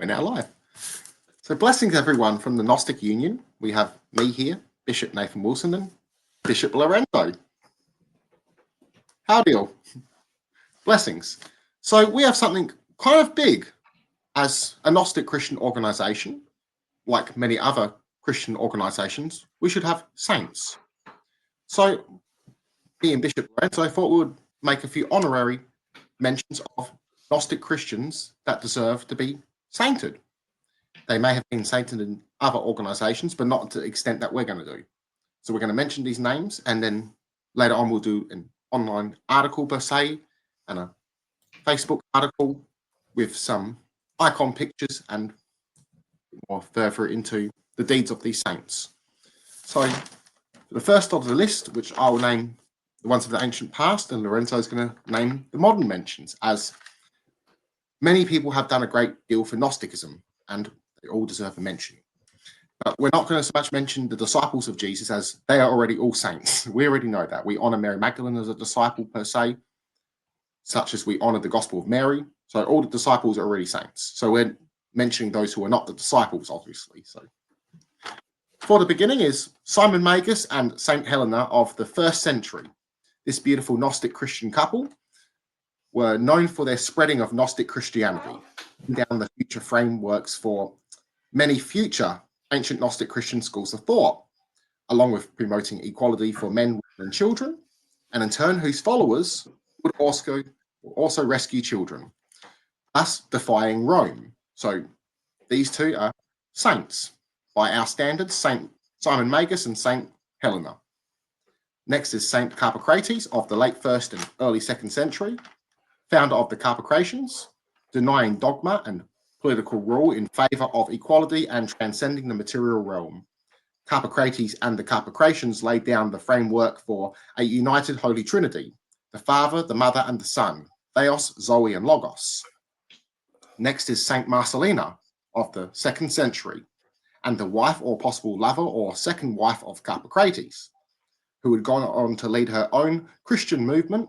We're now live. So blessings everyone from the Gnostic Union. We have me here, Bishop Nathan Wilson, and Bishop Lorenzo. Howdy all. Blessings. So we have something kind of big as a Gnostic Christian organization. Like many other Christian organizations, we should have saints. So me and Bishop Lorenzo thought we would make a few honorary mentions of Gnostic Christians that deserve to be sainted. They may have been sainted in other organizations, but not to the extent that we're going to do. So we're going to mention these names, and then later on we'll do an online article per se, and a Facebook article with some icon pictures and more further into the deeds of these saints. So the first of the list, which I will name the ones of the ancient past, and Lorenzo is going to name the modern mentions, as many people have done a great deal for Gnosticism, and they all deserve a mention. But we're not going to so much mention the disciples of Jesus, as they are already all saints. We already know that. We honor Mary Magdalene as a disciple per se, such as we honor the Gospel of Mary. So all the disciples are already saints. So we're mentioning those who are not the disciples, obviously. So for the beginning is Simon Magus and Saint Helena of the 1st century. This beautiful Gnostic Christian couple were known for their spreading of Gnostic Christianity, down the future frameworks for many future ancient Gnostic Christian schools of thought, along with promoting equality for men, women, and children, and in turn whose followers would also rescue children, thus defying Rome. So these two are saints by our standards, Saint Simon Magus and Saint Helena. Next is Saint Carpocrates of the late 1st and early 2nd century, founder of the Carpocratians, denying dogma and political rule in favor of equality and transcending the material realm. Carpocrates and the Carpocratians laid down the framework for a united Holy Trinity, the Father, the Mother, and the Son, Theos, Zoe, and Logos. Next is Saint Marcellina of the 2nd century, and the wife or possible lover or second wife of Carpocrates, who had gone on to lead her own Christian movement,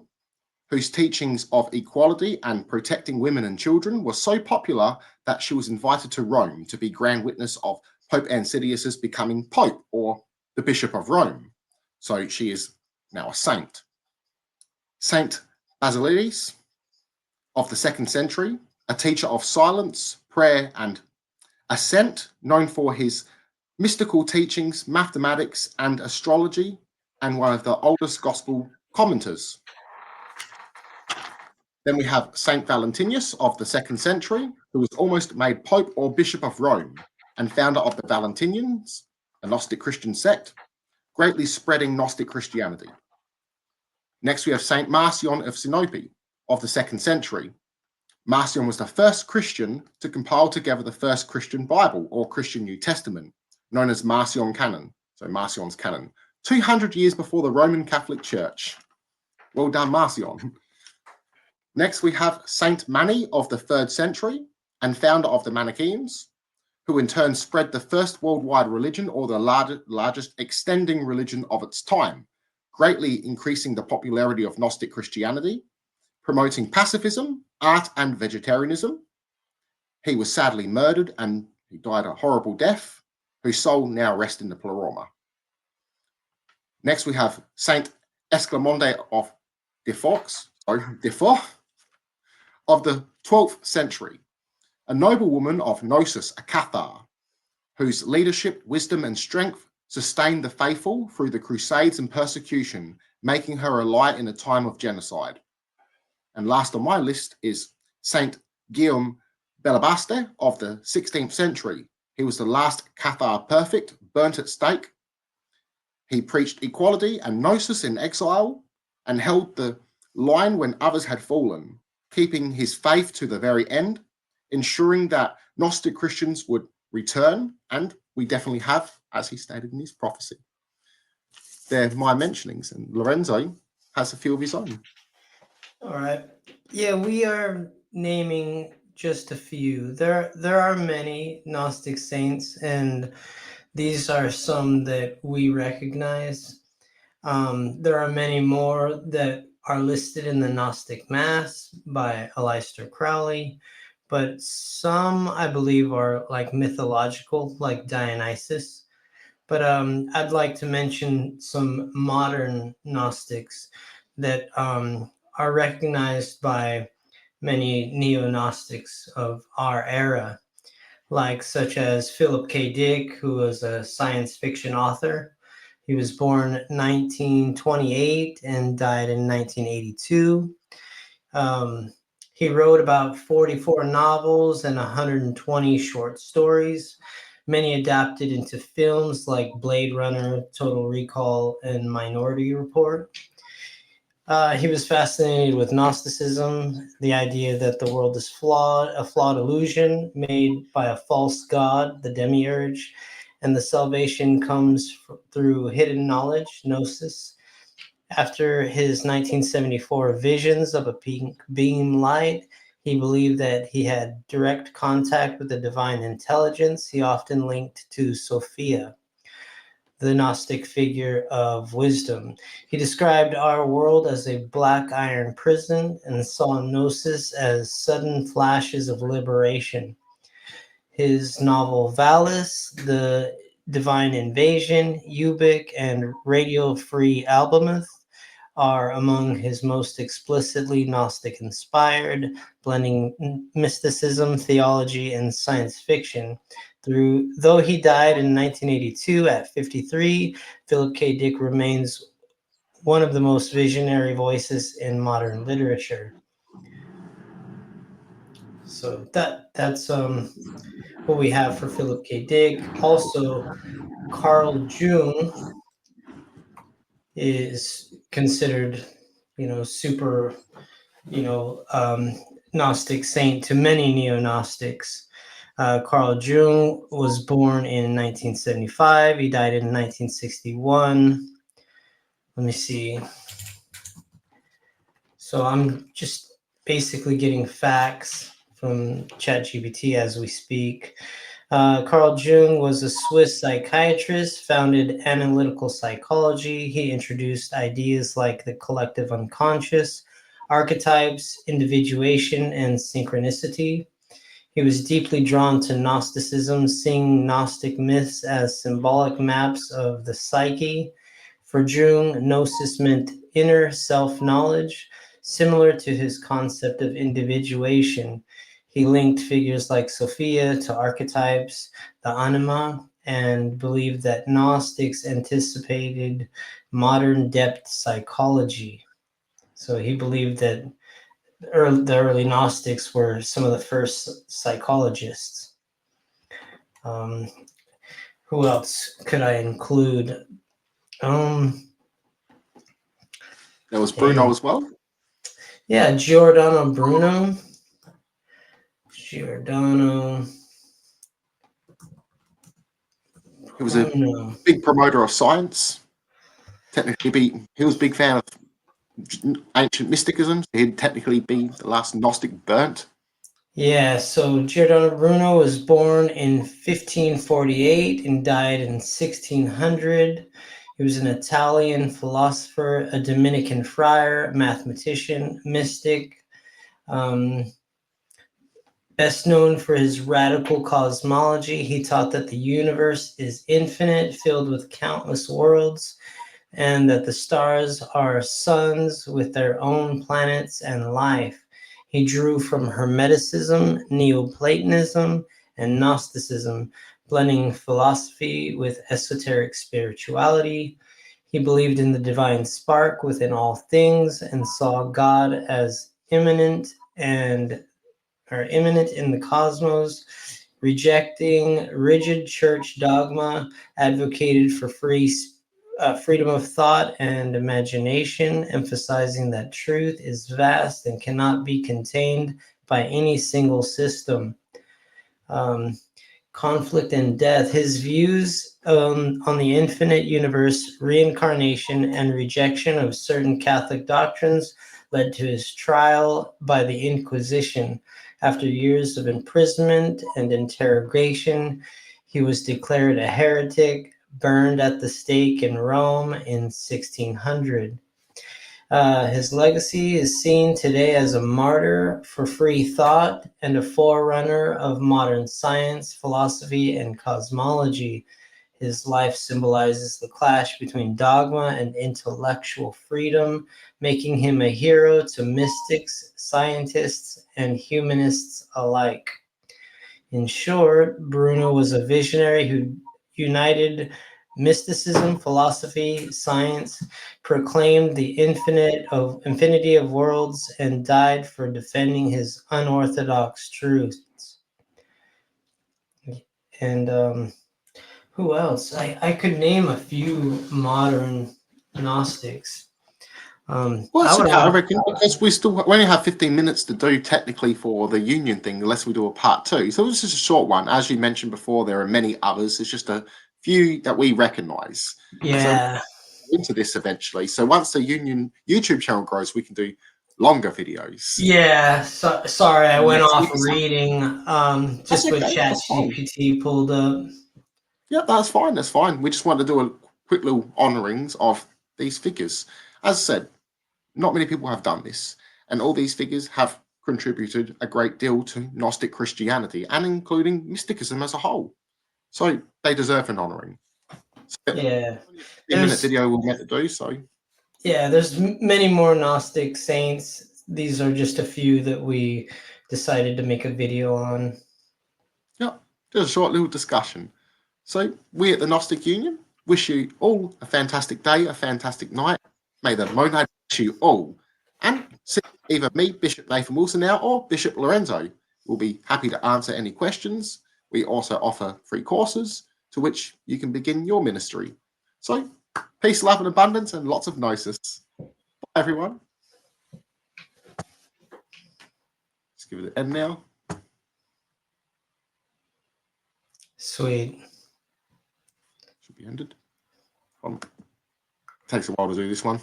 whose teachings of equality and protecting women and children were so popular that she was invited to Rome to be grand witness of Pope Ansidius's becoming Pope, or the Bishop of Rome. So she is now a saint. Saint Basilides of the 2nd century, a teacher of silence, prayer, and ascent, known for his mystical teachings, mathematics, and astrology, and one of the oldest gospel commenters. Then we have Saint Valentinus of the 2nd century, who was almost made Pope or Bishop of Rome, and founder of the Valentinians, a Gnostic Christian sect, greatly spreading Gnostic Christianity. Next we have Saint Marcion of Sinope of the 2nd century. Marcion was the first Christian to compile together the first Christian Bible or Christian New Testament, known as Marcion Canon, so Marcion's Canon, 200 years before the Roman Catholic Church. Well done, Marcion. Next, we have Saint Mani of the 3rd century and founder of the Manichaeans, who in turn spread the first worldwide religion, or the largest extending religion of its time, greatly increasing the popularity of Gnostic Christianity, promoting pacifism, art, and vegetarianism. He was sadly murdered and he died a horrible death, whose soul now rests in the Pleroma. Next, we have Saint Esclamonde of Defort of the 12th century, a noblewoman of Gnosis, a Cathar, whose leadership, wisdom, and strength sustained the faithful through the crusades and persecution, making her a light in a time of genocide. And last on my list is Saint Guillaume Bellebaste of the 16th century. He was the last Cathar perfect, burnt at stake. He preached equality and Gnosis in exile and held the line when others had fallen, keeping his faith to the very end, ensuring that Gnostic Christians would return, and we definitely have, as he stated in his prophecy. They're my mentionings, and Lorenzo has a few of his own. All right. Yeah, we are naming just a few. There are many Gnostic saints, and these are some that we recognize. There are many more that are listed in the Gnostic Mass by Aleister Crowley, but some I believe are like mythological, like Dionysus. But I'd like to mention some modern Gnostics that are recognized by many neo-Gnostics of our era, like such as Philip K. Dick, who was a science fiction author. He was born 1928 and died in 1982. Um, he wrote about 44 novels and 120 short stories, many adapted into films like Blade Runner, Total Recall, and Minority Report. He was fascinated with Gnosticism, the idea that the world is flawed, a flawed illusion made by a false god, the demiurge, and the salvation comes through hidden knowledge, gnosis. After his 1974 visions of a pink beam light, he believed that he had direct contact with the divine intelligence he often linked to Sophia, the Gnostic figure of wisdom. He described our world as a black iron prison and saw gnosis as sudden flashes of liberation. His novel Valis, The Divine Invasion, Ubik, and Radio Free Albemuth are among his most explicitly Gnostic inspired, blending mysticism, theology, and science fiction. Though he died in 1982 at 53, Philip K. Dick remains one of the most visionary voices in modern literature. So that's what we have for Philip K. Dick. Also, Carl Jung is considered, super, you know, um, Gnostic saint to many neo-Gnostics. Carl Jung was born in 1975. He died in 1961. Let me see. So I'm just basically getting facts from ChatGPT as we speak. Carl Jung was a Swiss psychiatrist, founded analytical psychology. He introduced ideas like the collective unconscious, archetypes, individuation, and synchronicity. He was deeply drawn to Gnosticism, seeing Gnostic myths as symbolic maps of the psyche. For Jung, Gnosis meant inner self-knowledge, similar to his concept of individuation. He linked figures like Sophia to archetypes, the anima, and believed that Gnostics anticipated modern depth psychology. So he believed that the early Gnostics were some of the first psychologists. Um, who else could I include? There was Bruno as well. Yeah, Giordano Bruno. Giordano. He was a big promoter of science. He was a big fan of ancient mysticism. He'd technically be the last Gnostic burnt. Yeah, so Giordano Bruno was born in 1548 and died in 1600. He was an Italian philosopher, a Dominican friar, mathematician, mystic. Best known for his radical cosmology, he taught that the universe is infinite, filled with countless worlds, and that the stars are suns with their own planets and life. He drew from Hermeticism, Neoplatonism, and Gnosticism, blending philosophy with esoteric spirituality. He believed in the divine spark within all things and saw God as immanent in the cosmos. Rejecting rigid church dogma, advocated for freedom of thought and imagination, emphasizing that truth is vast and cannot be contained by any single system. Conflict and death. His views on the infinite universe, reincarnation, and rejection of certain Catholic doctrines led to his trial by the Inquisition. After years of imprisonment and interrogation, he was declared a heretic, burned at the stake in Rome in 1600. His legacy is seen today as a martyr for free thought and a forerunner of modern science, philosophy, and cosmology. His life symbolizes the clash between dogma and intellectual freedom, making him a hero to mystics, scientists, and humanists alike. In short, Bruno was a visionary who united mysticism, philosophy, science, proclaimed the infinity of worlds, and died for defending his unorthodox truths. And who else? I could name a few modern Gnostics. Well, I that's would okay, I have, reckon, because we only have 15 minutes to do technically for the union thing, unless we do a part two. So this is a short one. As you mentioned before, there are many others. It's just a few that we recognise. So yeah. we'll into this eventually. So once the union YouTube channel grows, we can do longer videos. Yeah, sorry, I went Next off week or something. reading That's just with okay. Chat That's fine. GPT pulled up. Yeah, that's fine. That's fine. We just want to do a quick little honourings of these figures. As I said, not many people have done this, and all these figures have contributed a great deal to Gnostic Christianity and including mysticism as a whole. So they deserve an honouring. So, Yeah, only a 15-minute there's video we're meant to do, so there's many more Gnostic saints. These are just a few that we decided to make a video on. yeah, just a short little discussion. So we at the Gnostic Union wish you all a fantastic day, a fantastic night. May the monad bless you all. And see either me, Bishop Nathan Wilson now, or Bishop Lorenzo. We'll be happy to answer any questions. We also offer free courses to which you can begin your ministry. So peace, love, and abundance, and lots of gnosis. Bye, everyone. Let's give it an end now. Sweet. Should be ended. Takes a while to do this one.